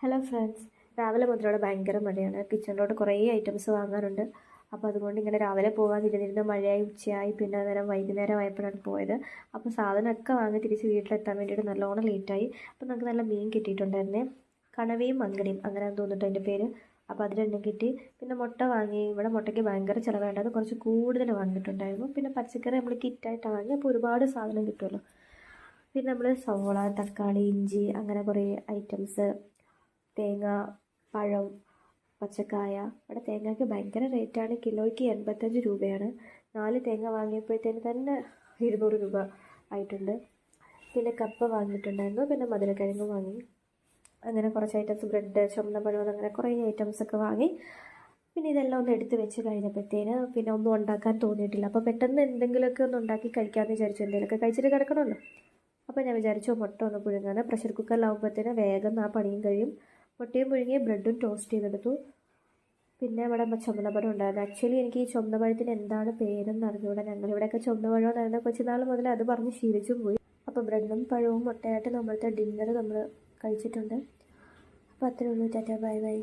Hello friends, രാവിലെ മുതലുള്ള ഭയങ്കര മഴയാണ്. കിച്ചണിലോട്ട് കുറേ ഐറ്റംസ് വാങ്ങാനുണ്ട്. അപ്പോൾ അതുകൊണ്ട് ഇങ്ങനെ രാവിലെ പോകാനിരുന്നിരുന്ന മഴയായി, ഉച്ചയായി, പിന്നെ അന്നേരം വൈകുന്നേരം ആയപ്പോഴാണ് പോയത്. അപ്പോൾ സാധനമൊക്കെ വാങ്ങി തിരിച്ച് വീട്ടിലെത്താൻ വേണ്ടിയിട്ട് നല്ലോണം ലേറ്റായി. അപ്പോൾ നമുക്ക് നല്ല മീൻ കിട്ടിയിട്ടുണ്ടായിരുന്നേ, കണവയും മങ്കടിയും അങ്ങനെ തോന്നിട്ട് അതിൻ്റെ പേര്. അപ്പോൾ അത് രണ്ടും കിട്ടി. പിന്നെ മുട്ട വാങ്ങി. ഇവിടെ മുട്ടയ്ക്ക് ഭയങ്കര ചിലവേണ്ടത്, കുറച്ച് കൂടുതൽ വാങ്ങിയിട്ടുണ്ടായിരുന്നു. പിന്നെ പച്ചക്കറി നമ്മൾ കിറ്റായിട്ടാണ് വാങ്ങി, അപ്പോൾ ഒരുപാട് സാധനം കിട്ടുമല്ലോ. പിന്നെ നമ്മൾ സവോള, തക്കാളി, ഇഞ്ചി, അങ്ങനെ കുറേ ഐറ്റംസ്, തേങ്ങ, പഴം, പച്ചക്കായ. ഇവിടെ തേങ്ങയ്ക്ക് ഭയങ്കര റേറ്റാണ്. കിലോയ്ക്ക് 85 രൂപയാണ്. 4 തേങ്ങ വാങ്ങിയപ്പോഴത്തേന് തന്നെ 200 രൂപ ആയിട്ടുണ്ട്. പിന്നെ കപ്പ വാങ്ങിയിട്ടുണ്ടായിരുന്നു. പിന്നെ മധുരക്കിഴങ്ങ് വാങ്ങി. അങ്ങനെ കുറച്ച് ഐറ്റംസ്, ബ്രെഡ്, ചുമന്ന പഴം, അങ്ങനെ കുറേ ഐറ്റംസൊക്കെ വാങ്ങി. പിന്നെ ഇതെല്ലാം ഒന്ന് എടുത്ത് വെച്ച് കഴിഞ്ഞപ്പോഴത്തേന് പിന്നെ ഒന്നും ഉണ്ടാക്കാൻ തോന്നിയിട്ടില്ല. അപ്പോൾ പെട്ടെന്ന് എന്തെങ്കിലുമൊക്കെ ഒന്ന് ഉണ്ടാക്കി കഴിക്കാമെന്ന് വിചാരിച്ചു. എന്തെങ്കിലുമൊക്കെ കഴിച്ചിട്ട് കിടക്കണമല്ലോ. അപ്പോൾ ഞാൻ വിചാരിച്ചു മുട്ട ഒന്ന് പുഴുങ്ങാൻ. പ്രഷർ കുക്കറിലാവുമ്പോഴത്തേന് വേഗം ആ പണിയും കഴിയും. മുട്ടയും പുഴുങ്ങി ബ്രെഡും ടോസ്റ്റ് ചെയ്തെടുത്തു. പിന്നെ ഇവിടെ ചുമന്ന പഴം ഉണ്ടായിരുന്നു. ആക്ച്വലി എനിക്ക് ഈ ചുമന്ന പഴത്തിന് എന്താണ് പേരെന്ന് അറിഞ്ഞുകൂടെ. ഞങ്ങളിവിടെയൊക്കെ ചുമന്ന പഴം എന്നായിരുന്നു കൊച്ചുനാൾ മുതൽ അത് പറഞ്ഞ് ശീലിച്ചും പോയി. അപ്പോൾ ബ്രെഡും പഴവും മുട്ടയായിട്ട് നമ്മളത്തെ ഡിന്നർ നമ്മൾ കഴിച്ചിട്ടുണ്ട്. അപ്പോൾ അത്രേ ഉള്ളൂ. Tata, bye bye.